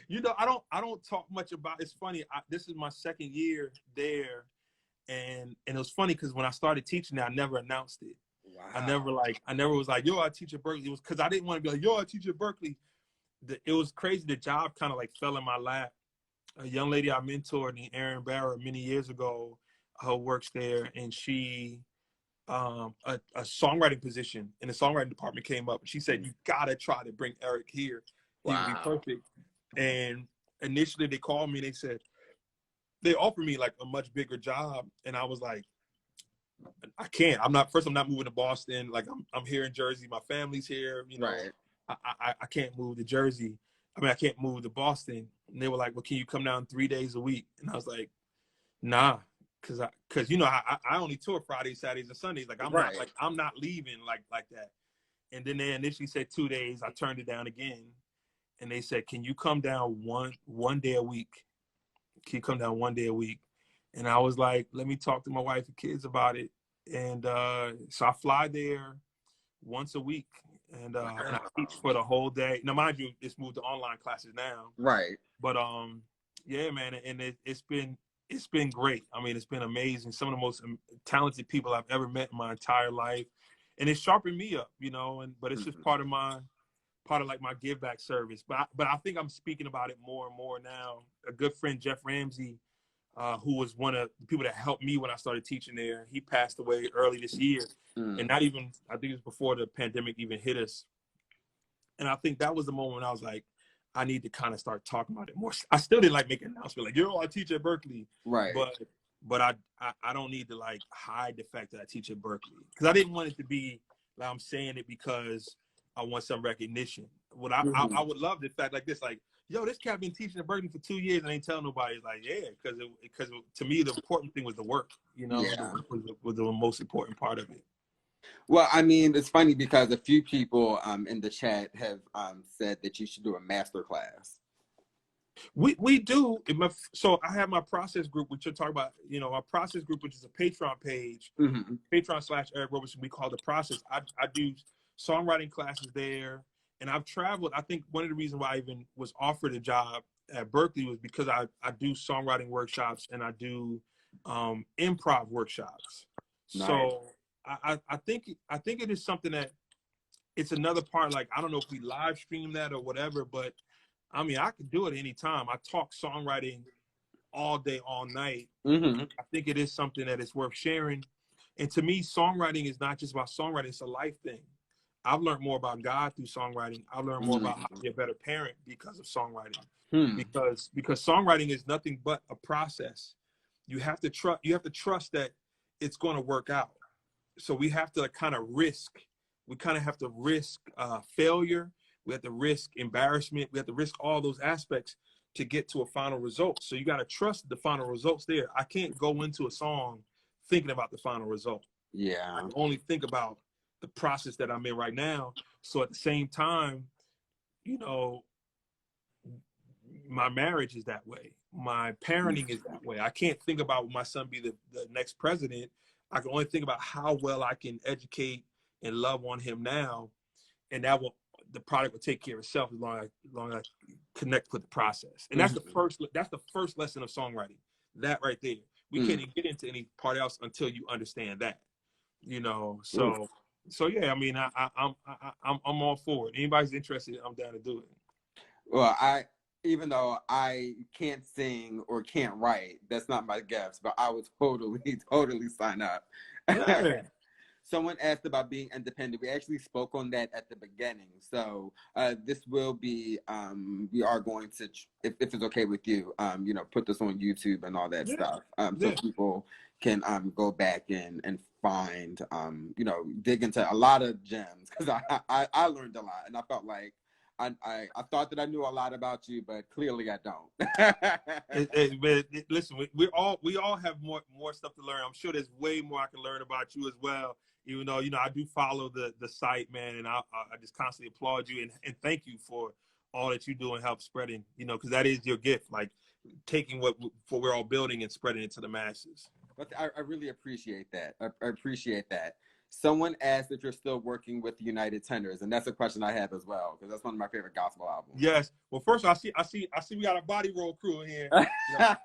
You know, I don't talk much about, it's funny, this is my second year there, and it was funny because when I started teaching it, I never announced it. Wow. I never was like, yo, I teach at Berkeley. It was because I didn't want to be like, yo, I teach at Berkeley. It was crazy. The job kind of like fell in my lap. A young lady I mentored named Erin Barra many years ago, works there, and she a songwriting position in the songwriting department came up, and she said, you gotta try to bring Eric here. He would be perfect. And initially they called me and they offered me like a much bigger job, and I was like, I can't. I'm not moving to Boston. Like I'm here in Jersey. My family's here. You know, right. I can't move to Jersey. I mean, I can't move to Boston. And they were like, well, can you come down 3 days a week? And I was like, nah, because you know, I only tour Fridays, Saturdays, and Sundays. Like I'm not leaving like that. And then they initially said 2 days. I turned it down again, and they said, can you come down one day a week? Can you come down 1 day a week? And I was like, let me talk to my wife and kids about it. And so I fly there once a week, and I teach for the whole day. Now, mind you, it's moved to online classes now. Right. But yeah, man, and it's been great. I mean, it's been amazing. Some of the most talented people I've ever met in my entire life, and it's sharpened me up, you know. But it's just part of like my give back service. But I think I'm speaking about it more and more now. A good friend, Jeff Ramsey, who was one of the people that helped me when I started teaching there, he passed away early this year. And I think it was before the pandemic even hit us. And I think that was the moment when I was like, I need to kind of start talking about it more. I still didn't like making an announcement like, yo, I teach at Berkeley. Right. But I don't need to like hide the fact that I teach at Berkeley, because I didn't want it to be like I'm saying it because I want some recognition. What I would love the fact like this, like, yo, this cat been teaching at Berkeley for 2 years and ain't telling nobody. It's like, yeah, because to me the important thing was the work. You know, the work was the most important part of it. Well, I mean, it's funny because a few people in the chat have said that you should do a master class. We do. So I have my process group, which you're talking about, you know, our process group, which is a Patreon page, Patreon/Eric Roberson. We call the process. I do songwriting classes there, and I've traveled. I think one of the reasons why I even was offered a job at Berkeley was because I do songwriting workshops and I do improv workshops. Nice. So I think it is something that it's another part. Like, I don't know if we live stream that or whatever, but I mean, I could do it anytime. I talk songwriting all day, all night. I think it is something that is worth sharing. And to me, songwriting is not just about songwriting, it's a life thing. I've learned more about God through songwriting. I've learned more about how to be a better parent because of songwriting. Because songwriting is nothing but a process. You have to trust that it's going to work out. So we have to kind of risk. We kind of have to risk failure. We have to risk embarrassment. We have to risk all those aspects to get to a final result. So you got to trust the final results there. I can't go into a song thinking about the final result. Yeah. I can only think about the process that I'm in right now. So at the same time, you know, my marriage is that way. My parenting is that way. I can't think about my son be the next president. I can only think about how well I can educate and love on him now, and that will the product will take care of itself as long as I connect with the process. And that's the first lesson of songwriting. That right there. We can't even get into any part else until you understand that. You know, so yeah. I mean, I'm all for it. Anybody's interested, I'm down to do it. Well, even though I can't sing or can't write, that's not my gift, but I would totally sign up. Yeah. Someone asked about being independent. We actually spoke on that at the beginning. So this will be, we are going to, if it's okay with you, you know, put this on YouTube and all that stuff. So people can go back and find, you know, dig into a lot of gems, because I learned a lot, and I felt like I thought that I knew a lot about you, but clearly I don't. Listen, we all have more stuff to learn. I'm sure there's way more I can learn about you as well. Even though, you know, I do follow the site, man, and I just constantly applaud you and thank you for all that you do and help spreading, you know, because that is your gift, like taking what we're all building and spreading it to the masses. But I really appreciate that. I appreciate that. Someone asked if you're still working with the United Tenors, and that's a question I have as well, because that's one of my favorite gospel albums. Yes. Well, first I see we got a body roll crew in here. Shout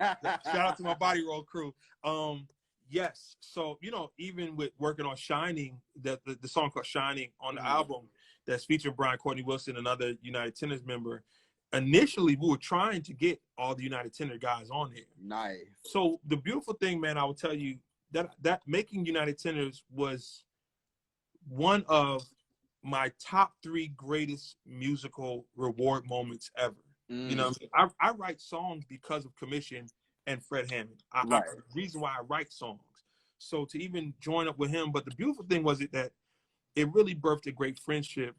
out to my body roll crew. Yes. So, you know, even with working on Shining, the song called Shining on the album that's featuring Brian Courtney Wilson, another United Tenors member, initially we were trying to get all the United Tenor guys on here. Nice. So the beautiful thing, man, I will tell you that making United Tenors was one of my top 3 greatest musical reward moments ever. You know what I mean? I write songs because of Commission and Fred Hammond. The reason why I write songs. So to even join up with him, but the beautiful thing was that it really birthed a great friendship.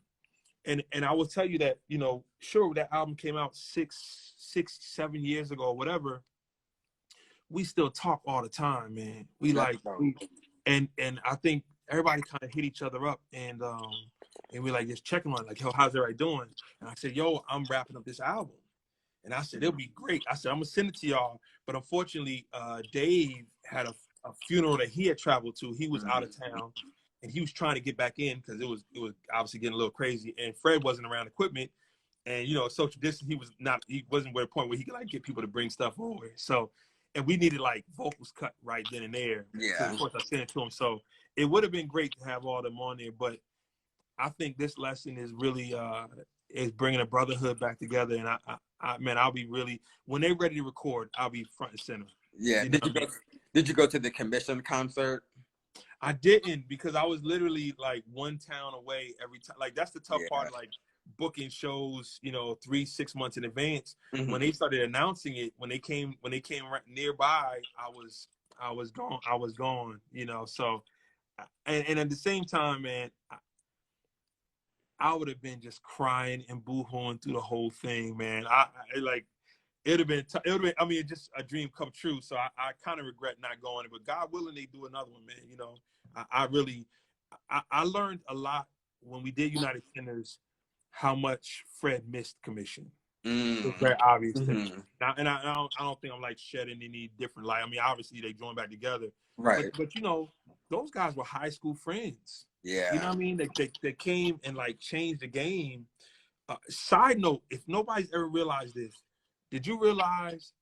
And I will tell you that, you know, sure, that album came out 7 years ago or whatever. We still talk all the time, man. And I think everybody kind of hit each other up, and we like just checking on it, like, yo, how's everybody doing? And I said, yo, I'm wrapping up this album. And I said, it'll be great. I said, I'm gonna send it to y'all. But unfortunately, Dave had a funeral that he had traveled to. He was out of town, and he was trying to get back in because it was obviously getting a little crazy. And Fred wasn't around equipment, and you know, social distance. He wasn't at a point where he could like get people to bring stuff over. So, and we needed like vocals cut right then and there. Yeah. So of course I sent it to him. So it would have been great to have all them on there, but I think this lesson is really is bringing a brotherhood back together. And man, I'll be really, when they're ready to record, I'll be front and center. Yeah. Did you go to the Commission concert? I didn't, because I was literally like one town away every time. Like that's the tough part, like booking shows, you know, 3-6 months in advance. When they started announcing it, when they came right nearby, I was gone, you know. So, and at the same time, man, I would have been just crying and boo-hooing through the whole thing, man. It would have been, I mean, just a dream come true. So I kind of regret not going, but God willing, they do another one, man. You know, I learned a lot when we did United Tenors, how much Fred missed Commission. It was very obvious to me. And I don't think I'm like shedding any different light. I mean, obviously they joined back together. Right. But you know, those guys were high school friends. Yeah. You know what I mean? They came and like changed the game. Side note, if nobody's ever realized this, did you realize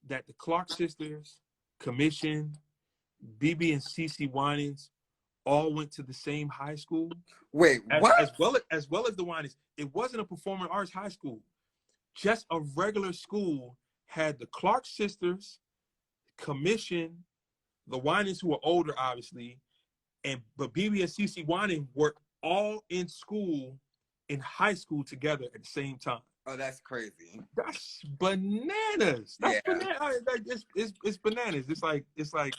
that the Clark sisters, Commission, BB and CeCe Winans all went to the same high school? Wait, what? As well as the Winans. It wasn't a performing arts high school. Just a regular school had the Clark sisters, Commission, the Winans who were older, obviously, but BB and CeCe Winans were all in school, in high school together at the same time. Oh, that's crazy. That's bananas. That's bananas. It's bananas. It's like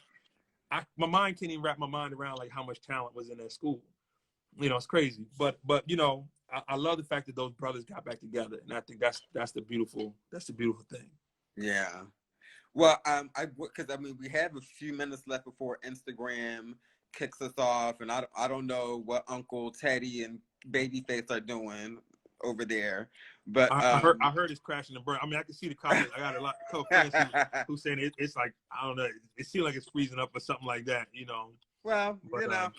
my mind can't even wrap my mind around like how much talent was in that school. You know, it's crazy. But you know, I love the fact that those brothers got back together, and I think that's the beautiful thing. Yeah. Well, because I mean, we have a few minutes left before Instagram kicks us off, and I don't know what Uncle Teddy and Babyface are doing over there, but I heard it's crashing and burn. I mean, I can see the comments. I got a couple friends who saying it's like, I don't know, it seems like it's freezing up or something like that, you know. Well, but, you know,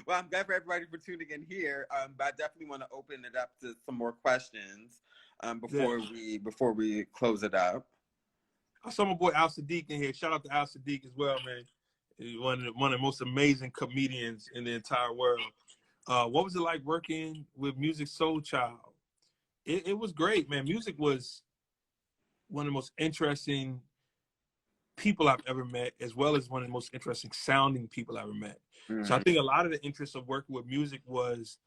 well, I'm glad for everybody for tuning in here. But I definitely want to open it up to some more questions before we close it up. I saw my boy Al Sadiq in here. Shout out to Al Sadiq as well, man. He's one of the most amazing comedians in the entire world. What was it like working with Musiq Soulchild? It was great, man. Musiq was one of the most interesting people I've ever met, as well as one of the most interesting sounding people I've ever met. Mm-hmm. So I think a lot of the interest of working with Musiq was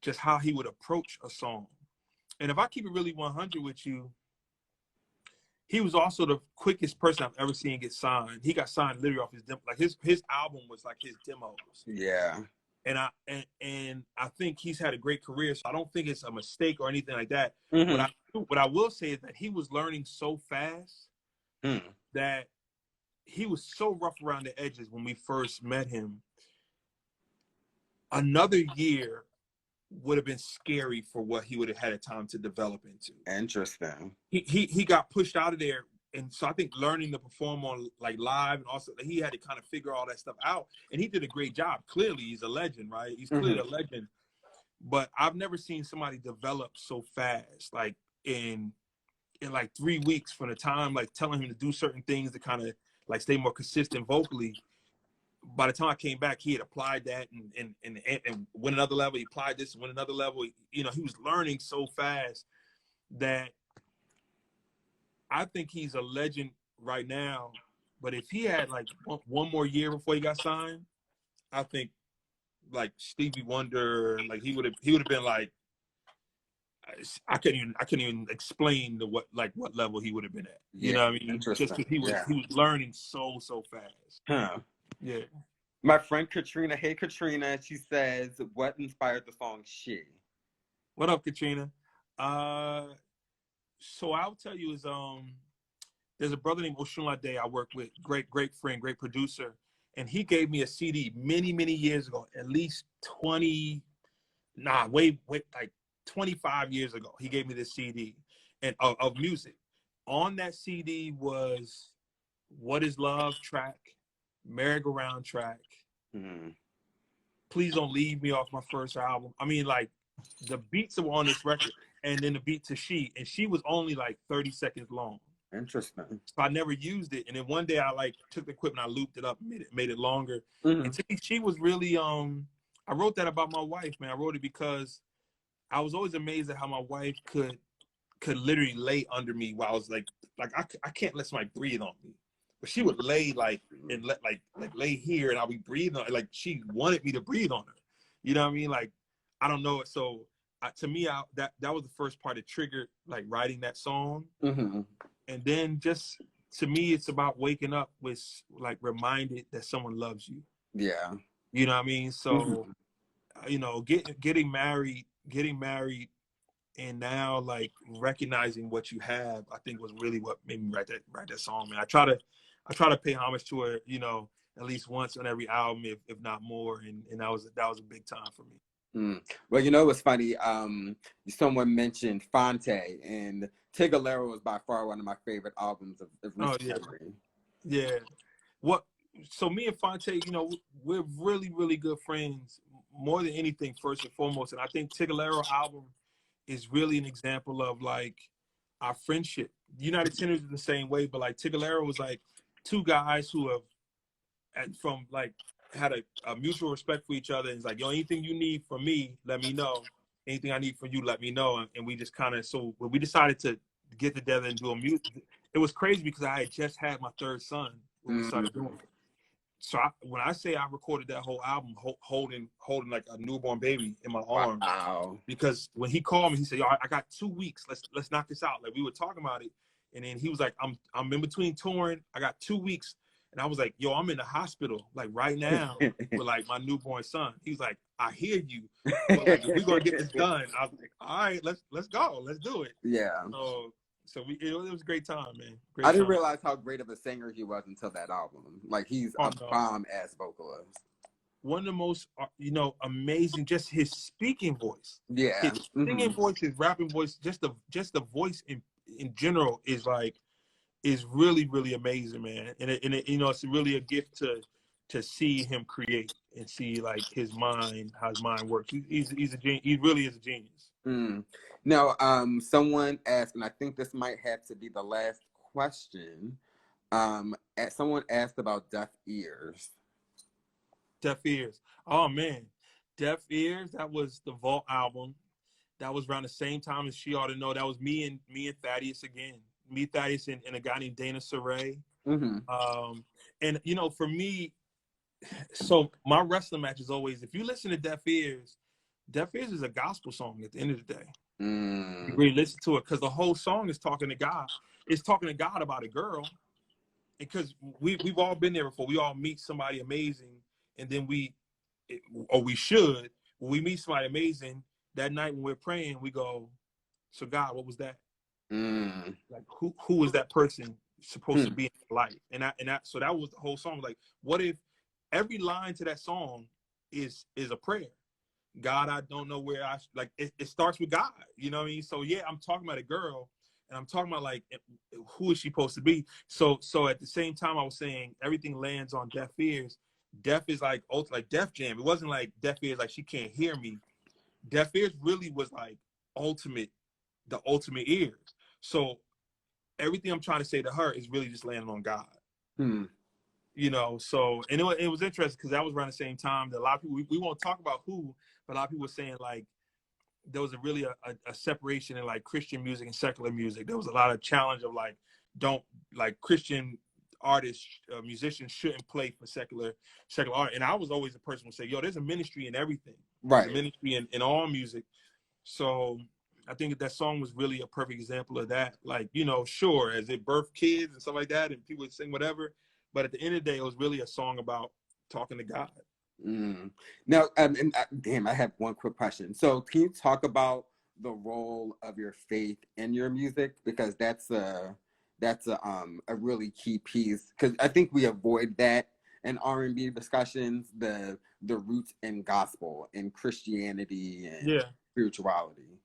just how he would approach a song. And if I keep it really 100 with you, he was also the quickest person I've ever seen get signed. He got signed literally off his demo. Like his album was like his demos. Yeah. And I think he's had a great career, so I don't think it's a mistake or anything like that. Mm-hmm. What I will say is that he was learning so fast that he was so rough around the edges when we first met him. Another year would have been scary for what he would have had a time to develop into. Interesting. He got pushed out of there. And so I think learning to perform on like live, and also he had to kind of figure all that stuff out. And he did a great job. Clearly, he's a legend, right? He's clearly a legend. But I've never seen somebody develop so fast, like in like 3 weeks from the time, like telling him to do certain things to kind of like stay more consistent vocally. By the time I came back, he had applied that and went another level. He applied this, went another level. You know, he was learning so fast that I think he's a legend right now. But if he had like one more year before he got signed, I think like Stevie Wonder, like he would have been like, I couldn't even explain what level he would have been at. You know what I mean? Just because he was learning so fast. Huh. Yeah. My friend Katrina, hey Katrina, she says, what inspired the song She? What up, Katrina? So I'll tell you is there's a brother named Oshunlade I work with, great friend, great producer, and he gave me a CD many years ago, at least 25 years ago. He gave me this CD and of music. On that CD was What Is Love track, Merry-Go-Round track, Please Don't Leave Me off my first album. I mean, like the beats were on this record. And then the beat to She, and She was only like 30 seconds long. Interesting. So I never used it, and then one day I like took the equipment, I looped it up, made it longer. And to me, She was really I wrote that about my wife, man. I wrote it because I was always amazed at how my wife could literally lay under me while I was like I can't let somebody breathe on me, but she would lay and let lay here, and I'll be breathing on her. Like she wanted me to breathe on her. You know what I mean? Like I don't know it so. To me, that was the first part that triggered like writing that song, and then just to me, it's about waking up with like reminded that someone loves you. Yeah, you know what I mean. So, you know, getting married, and now like recognizing what you have, I think was really what made me write that song. Man, I try to pay homage to her, you know, at least once on every album, if not more, and that was a big time for me. Well, you know what's funny? Someone mentioned Fonte, and Tigalero is by far one of my favorite albums of recent memory. Yeah. So me and Fonte, you know, we're really good friends. More than anything, first and foremost, and I think Tigalero album is really an example of like our friendship. United Sinners is the same way, but like Tigalero was like two guys who have had a mutual respect for each other. And it's like, yo, anything you need from me, let me know. Anything I need from you, let me know. And we just kind of, so when we decided to get together and do a music, it was crazy because I had just had my third son when we started doing it. So when I say I recorded that whole album holding like a newborn baby in my arms, because when he called me, he said, yo, I got 2 weeks. Let's knock this out. Like we were talking about it. And then he was like, I'm in between touring. I got 2 weeks. And I was like, yo, I'm in the hospital, like right now with like my newborn son. He's like, I hear you. But, like, we're going to get this done. I was like, all right, let's go. Let's do it. Yeah. So it was a great time, man. I Great didn't time. realize how great of a singer he was until that album. Like, he's Oh a no, bomb ass vocalist. one of the most amazing. Just his speaking voice, his Yeah. singing voice, his rapping voice, just the voice in general is really really amazing, man. And it's really a gift to see him create and see like his mind, how his mind works. He's a genius. He really is a genius. Mm. Now, someone asked, and I think this might have to be the last question. Someone asked about Deaf Ears. Deaf Ears. Oh man, Deaf Ears. That was the Vault album. That was around the same time as She Ought to Know. That was me and Thaddeus again. Me, Thaddeus, and a guy named Dana Saray. Mm-hmm. And for me, so my wrestling match is always, if you listen to Deaf Ears is a gospel song at the end of the day. You really listen to it because the whole song is talking to God. It's talking to God about a girl. Because we've all been there before. We all meet somebody amazing, and then we should, when we meet somebody amazing, that night when we're praying, we go, so God, what was that? Like who was that person supposed to be in life? And that so that was the whole song. Like, what if every line to that song is a prayer? God, I don't know where like it starts with God. You know what I mean? So yeah, I'm talking about a girl, and I'm talking about like who is she supposed to be? So at the same time, I was saying everything lands on deaf ears. Deaf is like Def Jam. It wasn't like deaf ears like she can't hear me. Deaf ears really was like the ultimate ears. So everything I'm trying to say to her is really just landing on God. So and it was interesting because that was around the same time that a lot of people we won't talk about who, but a lot of people were saying like there was really a separation in like Christian music and secular music. There was a lot of challenge of like Christian artists, musicians shouldn't play for secular art. And I was always the person who say, yo, there's a ministry in everything. Right. There's a ministry in all music. So I think that song was really a perfect example of that. Like, sure, as it birthed kids and stuff like that, and people would sing whatever. But at the end of the day, it was really a song about talking to God. Now, damn, I have one quick question. So can you talk about the role of your faith in your music? Because that's a really key piece. Because I think we avoid that in R&B discussions, the roots in gospel and Christianity and spirituality.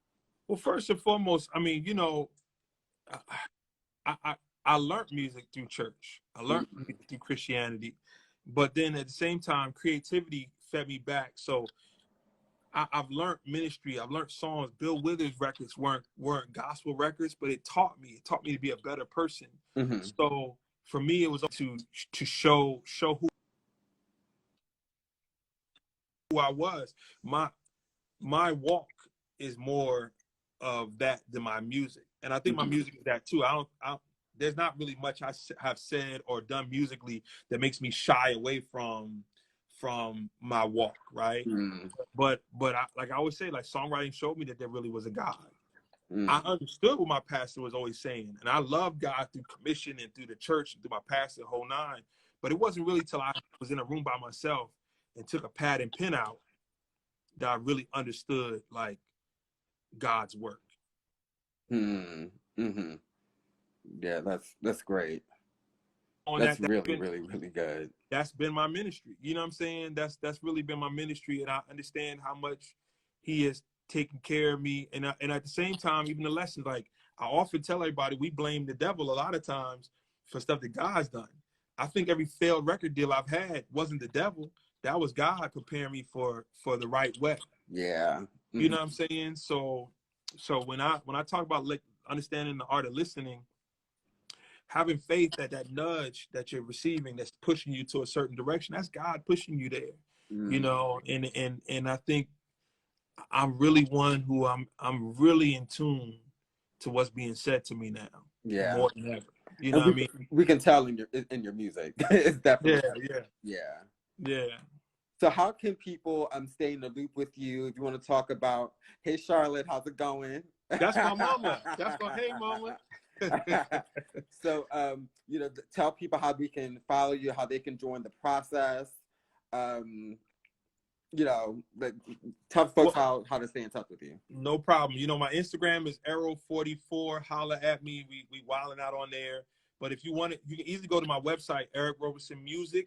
Well, first and foremost, I mean, I learned music through church. I learned music through Christianity, but then at the same time, creativity fed me back. So I've learned ministry. I've learned songs. Bill Withers records weren't gospel records, but it taught me to be a better person. So for me, it was to show who I was. My walk is more of that than my music, and I think my music is that too. There's not really much I have said or done musically that makes me shy away from my walk, right? But like I always say, like songwriting showed me that there really was a God. I understood what my pastor was always saying, and I love God through commission and through the church and through my pastor, the whole nine. But it wasn't really till I was in a room by myself and took a pad and pen out that I really understood like God's work. Yeah, that's great. That's really good. That's been my ministry. You know what I'm saying? That's really been my ministry, and I understand how much He has taken care of me. And at the same time, even the lessons, like I often tell everybody, we blame the devil a lot of times for stuff that God's done. I think every failed record deal I've had wasn't the devil. That was God preparing me for the right way. Yeah. You know what I'm saying? So when I talk about understanding the art of listening, having faith that nudge that you're receiving that's pushing you to a certain direction, that's God pushing you there. And I think I'm really one who I'm really in tune to what's being said to me now. Yeah. More than ever. You know what I mean? We can tell in your music. It's definitely Yeah. So how can people stay in the loop with you? If you want to talk about, hey Charlotte, how's it going? That's my mama. Hey mama. So tell people how we can follow you, how they can join the process. you know, tell folks how to stay in touch with you. No problem. You know, my Instagram is Arrow44. Holla at me. We wilding out on there. But if you want it, you can easily go to my website, Eric Roberson Music.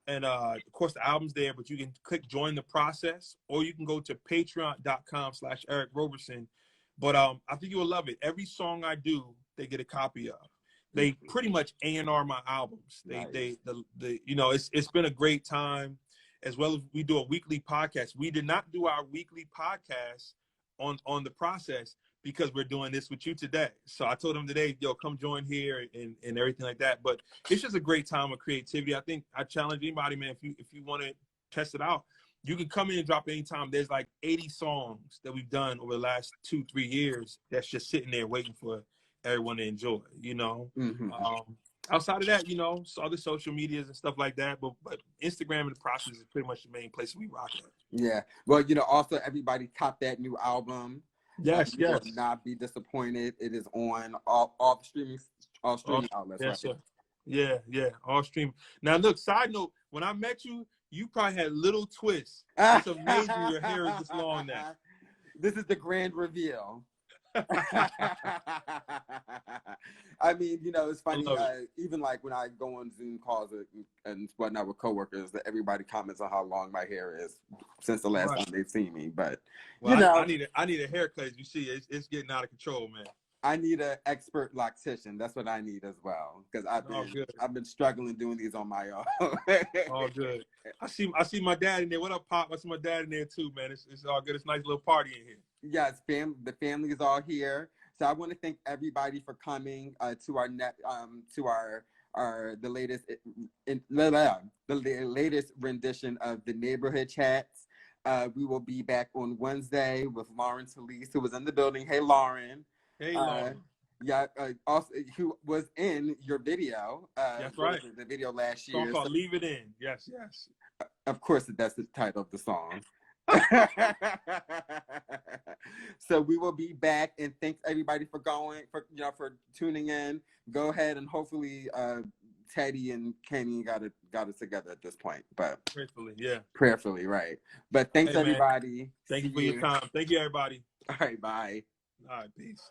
And of course, the album's there, but you can click join the process, or you can go to patreon.com/Eric Roberson. But I think you will love it. Every song I do, they get a copy of. They pretty much A&R my albums. They you know, it's been a great time. As well as we do a weekly podcast. We did not do our weekly podcast on the process because we're doing this with you today. So I told them today, yo, come join here and everything like that. But it's just a great time of creativity. I think I challenge anybody, man, if you want to test it out, you can come in and drop anytime. There's like 80 songs that we've done over the last 2-3 years that's just sitting there waiting for everyone to enjoy, you know. Outside of that, you know, other social medias and stuff like that, but Instagram and the process is pretty much the main place we rock at. Yeah. Well, you know, also everybody cop that new album. Yes, you yes. will not be disappointed. It is on all streaming outlets. Yes, right? sir. Yeah, all streaming. Now, look, side note, when I met you, you probably had little twists. It's amazing your hair is this long now. This is the grand reveal. I mean, you know, it's funny. Even like when I go on Zoom calls and whatnot with coworkers, that everybody comments on how long my hair is since the last time they've seen me. But well, you know, I need a haircut. As you see, it's getting out of control, man. I need an expert loctician. That's what I need as well, because I've been struggling doing these on my own. All good. I see my dad in there. What up, Pop? I see my dad in there too, man. It's all good. It's a nice little party in here. Yes, the family is all here. So I want to thank everybody for coming to our the latest rendition of the Neighborhood Chats. We will be back on Wednesday with Lauren Talise, who was in the building. Hey, Lauren. Hey, Lauren. Also who was in your video. That's right. The video last year. Song called Leave It In. Yes. Of course, that's the title of the song. So we will be back, and thanks everybody for for tuning in. Go ahead and hopefully Teddy and Kenny got it together at this point, but prayerfully, right? But thanks everybody. Thank you for your time. Thank you, everybody. All right, bye. All right, peace.